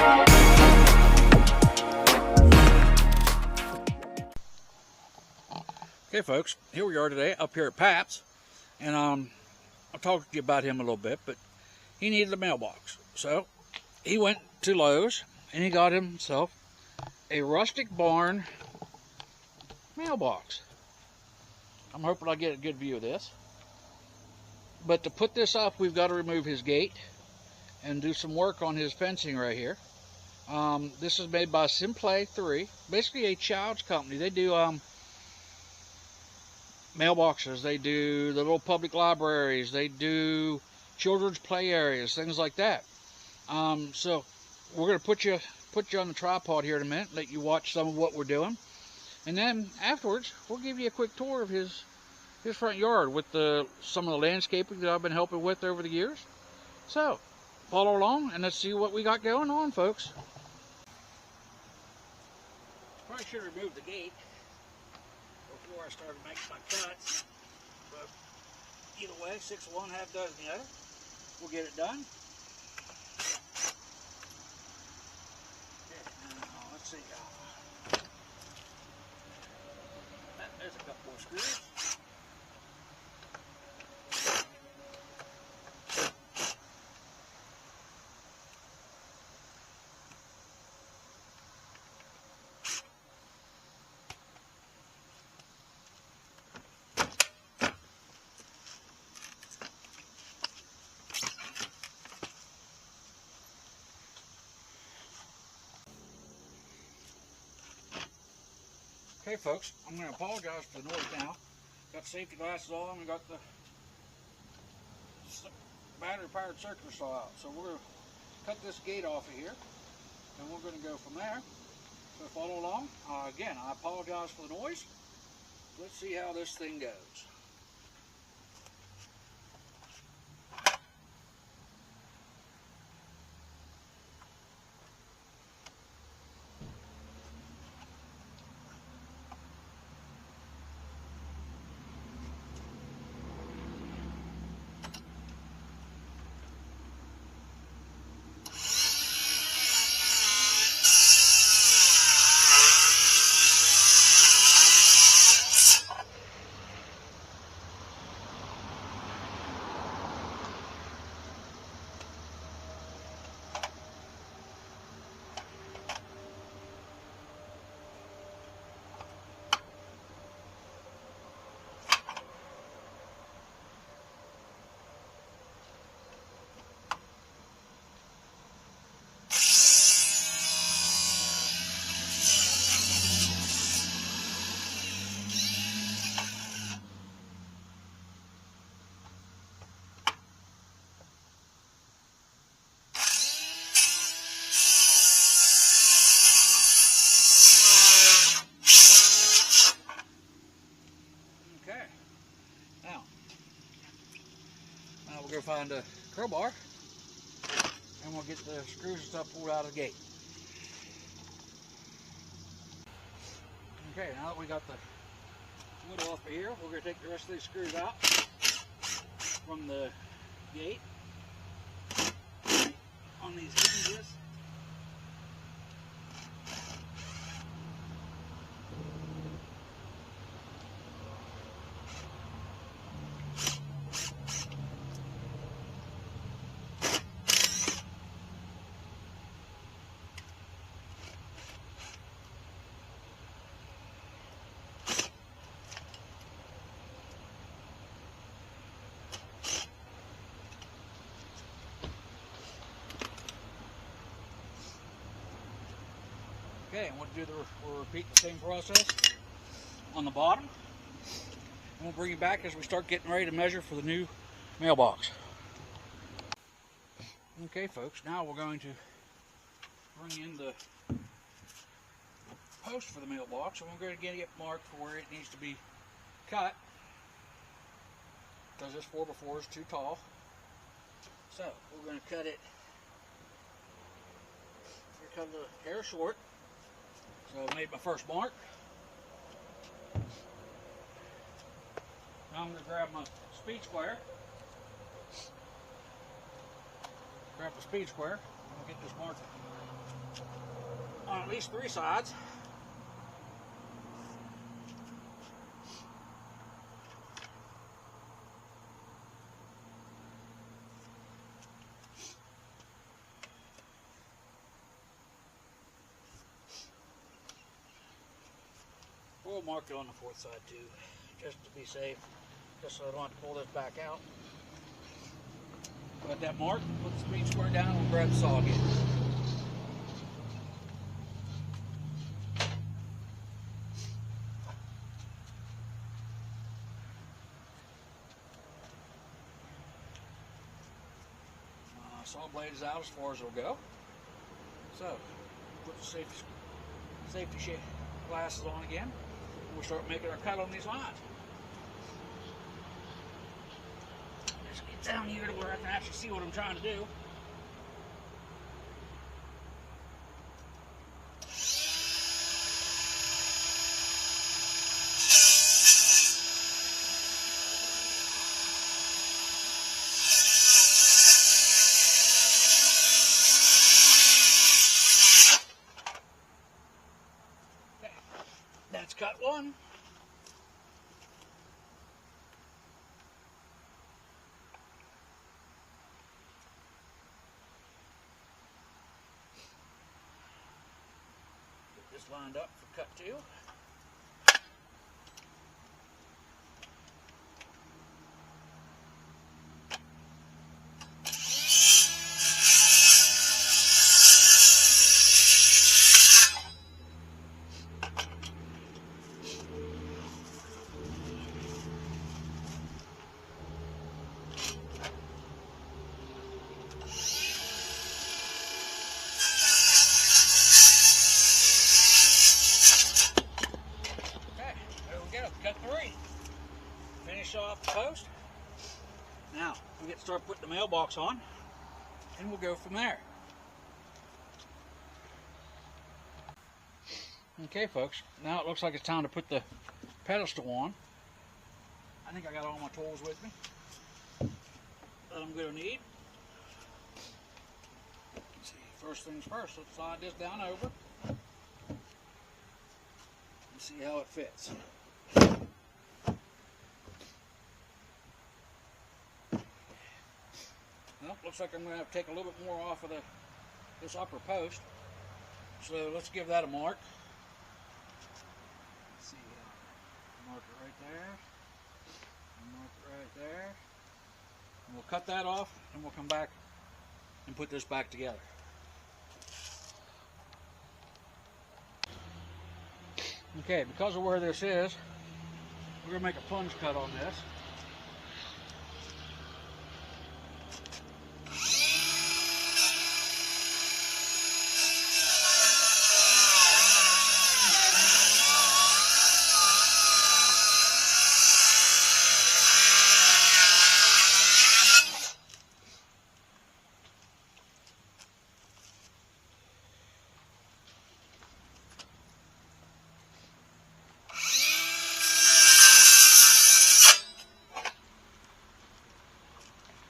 Okay folks, here we are today up here at Pap's, and I'll talk to you about him a little bit, but he needed a mailbox. So he went to Lowe's and he got himself a rustic barn mailbox. I'm hoping I get a good view of this. But to put this up, we've got to remove his gate and do some work on his fencing right here. This is made by Simplay 3, basically a child's company. They do mailboxes, they do the little public libraries, they do children's play areas, things like that. So we're going to put you on the tripod here in a minute, let you watch some of what we're doing, and then afterwards we'll give you a quick tour of his front yard with some of the landscaping that I've been helping with over the years. So follow along and let's see what we got going on, folks. Probably should remove the gate before I started making my cuts, but either way, 6 of one, half dozen the other. We'll get it done. Okay, now let's see. There's a couple more screws. Okay folks, I'm going to apologize for the noise now. Got safety glasses on and got the battery powered circular saw out. So we're going to cut this gate off of here and we're going to go from there. So follow along. Again, I apologize for the noise. Let's see how this thing goes. We'll go find a crowbar and we'll get the screws and stuff pulled out of the gate. Okay, now that we got the wood off of here, we're going to take the rest of these screws out from the gate on these hinges. Okay, and we'll repeat the same process on the bottom. And we'll bring you back as we start getting ready to measure for the new mailbox. Okay folks, now we're going to bring in the post for the mailbox, and we're going to get it marked for where it needs to be cut, because this 4x4 is too tall. So we're going to cut it, the hair short. So I made my first mark. Now I'm going to grab my speed square. Grab the speed square. We'll get this marked on at least 3 sides. We'll mark it on the 4th side too, just to be safe, just so I don't have to pull this back out. Got that mark, put the screen square down, and we'll grab the saw again. Saw blade is out as far as it'll go. So, put the safety glasses on again, and we'll start making our cut on these lines. Just get down here to where I can actually see what I'm trying to do. That's cut one. Get this lined up for cut two. Finish off the post. Now we get to start putting the mailbox on, and we'll go from there. Okay, folks. Now it looks like it's time to put the pedestal on. I think I got all my tools with me that I'm going to need. Let's see. First things first. Let's slide this down over and see how it fits. Well, looks like I'm going to have to take a little bit more off of this upper post. So let's give that a mark. Let's see, mark it right there. Mark it right there. And we'll cut that off, and we'll come back and put this back together. Okay, because of where this is, we're going to make a plunge cut on this.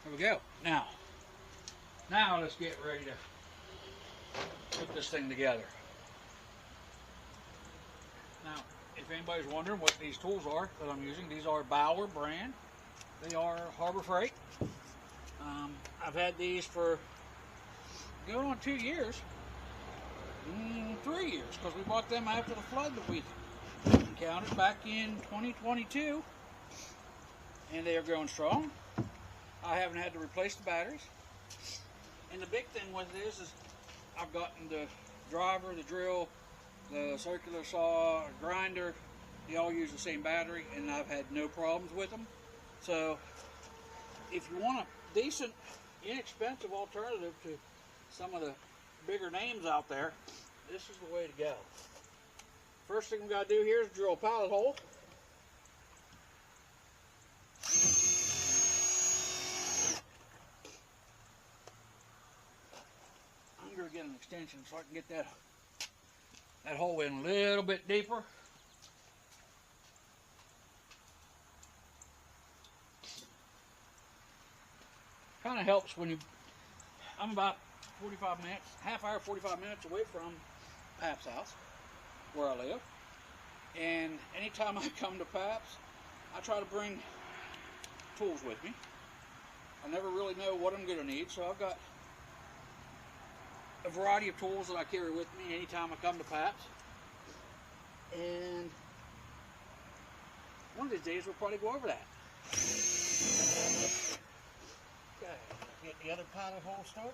There we go. Now let's get ready to put this thing together. Now, if anybody's wondering what these tools are that I'm using, these are Bauer brand. They are Harbor Freight. I've had these for going on 2 years, 3 years, because we bought them after the flood that we encountered back in 2022, and they are growing strong. I haven't had to replace the batteries. And the big thing with it is I've gotten the driver, the drill, the circular saw, grinder. They all use the same battery, and I've had no problems with them. So if you want a decent, inexpensive alternative to some of the bigger names out there, this is the way to go. First thing we got to do here is drill a pilot hole. I'm going to get an extension so I can get that hole in a little bit deeper. Kind of helps when I'm about 45 minutes, half hour, 45 minutes away from Pap's house, where I live. And anytime I come to Pap's, I try to bring tools with me. I never really know what I'm going to need, so I've got a variety of tools that I carry with me anytime I come to Pap's. And one of these days we'll probably go over that. Okay, get the other pilot hole started.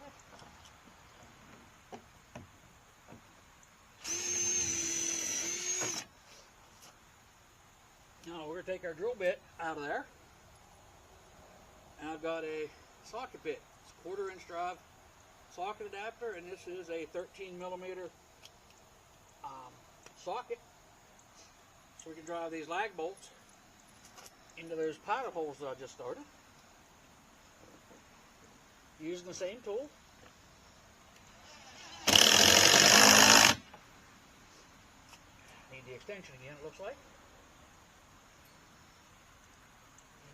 Now we're going to take our drill bit out of there. And I've got a socket bit. It's a 1/4 inch drive socket adapter, and this is a 13 millimeter socket. So we can drive these lag bolts into those pilot holes that I just started. Using the same tool. Need the extension again, it looks like.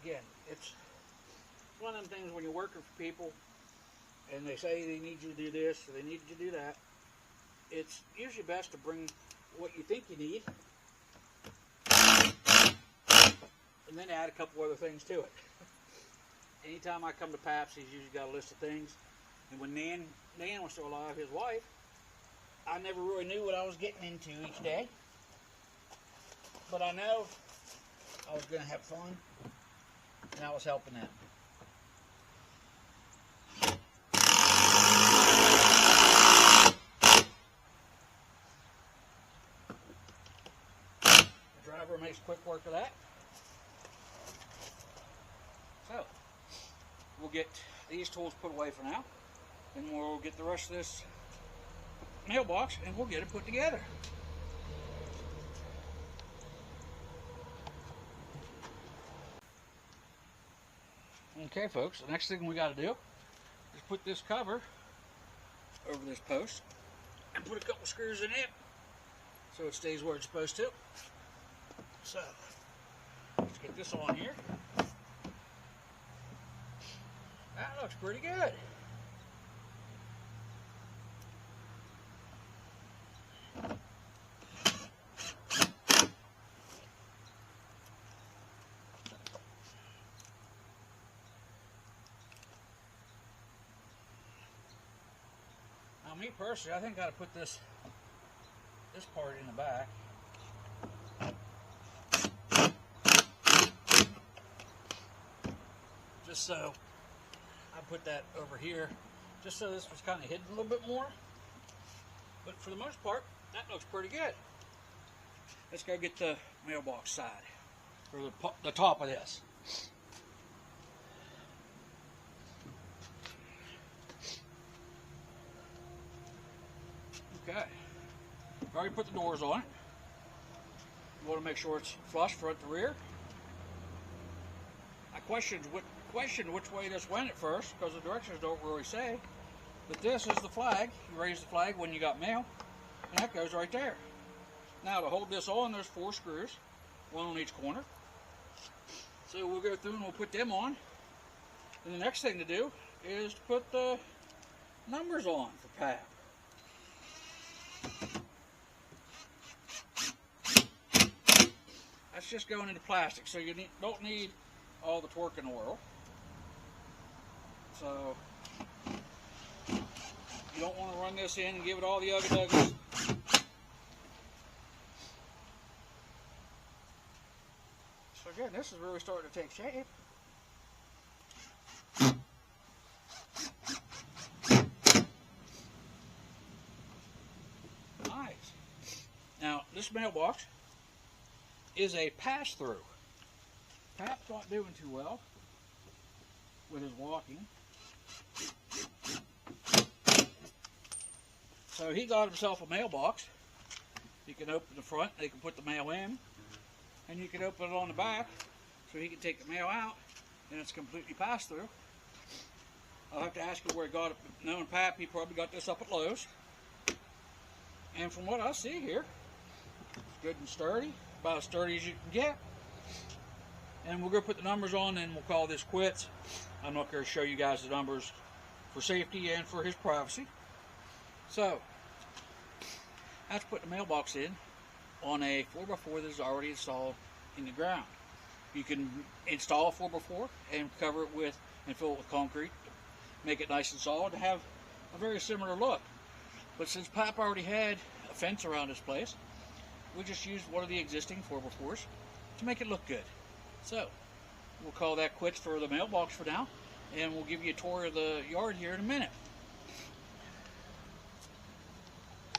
Again, it's one of them things when you're working for people and they say they need you to do this or they need you to do that, it's usually best to bring what you think you need and then add a couple other things to it. Anytime I come to Pap's, he's usually got a list of things. And when Nan was still alive, his wife, I never really knew what I was getting into each day. But I know I was going to have fun, and I was helping them. The driver makes quick work of that. So, we'll get these tools put away for now, and we'll get the rest of this mailbox and we'll get it put together. Okay folks, the next thing we got to do is put this cover over this post and put a couple screws in it so it stays where it's supposed to. So, let's get this on here. That looks pretty good. Now me personally, I think I ought to put this part in the back. Just so I put that over here, just so this was kind of hidden a little bit more. But for the most part, that looks pretty good. Let's go get the mailbox side, or the top of this. Okay, I've already put the doors on it. You want to make sure it's flush front to rear. I questioned which way this went at first because the directions don't really say. But this is the flag. You raise the flag when you got mail, and that goes right there. Now to hold this on, there's 4 screws, 1 on each corner. So we'll go through and we'll put them on. And the next thing to do is to put the numbers on for Pap. That's just going into plastic, so you don't need all the torque in the world. So you don't want to run this in and give it all the ugly-duggies. So again, this is really starting to take shape. Nice. Now, this mailbox is a pass-through. Pap's not doing too well with his walking. So he got himself a mailbox. You can open the front, they can put the mail in, and you can open it on the back so he can take the mail out, and it's completely pass-through. I'll have to ask you where he got it. Knowing Pap, he probably got this up at Lowe's. And from what I see here, it's good and sturdy, about as sturdy as you can get. And we'll go put the numbers on and we'll call this quits. I'm not going to show you guys the numbers for safety and for his privacy. So, I have to put the mailbox in on a 4x4 that is already installed in the ground. You can install a 4x4 and cover it with and fill it with concrete, make it nice and solid, to have a very similar look. But since Pop already had a fence around this place, we just used one of the existing 4x4s to make it look good. So, we'll call that quits for the mailbox for now, and we'll give you a tour of the yard here in a minute.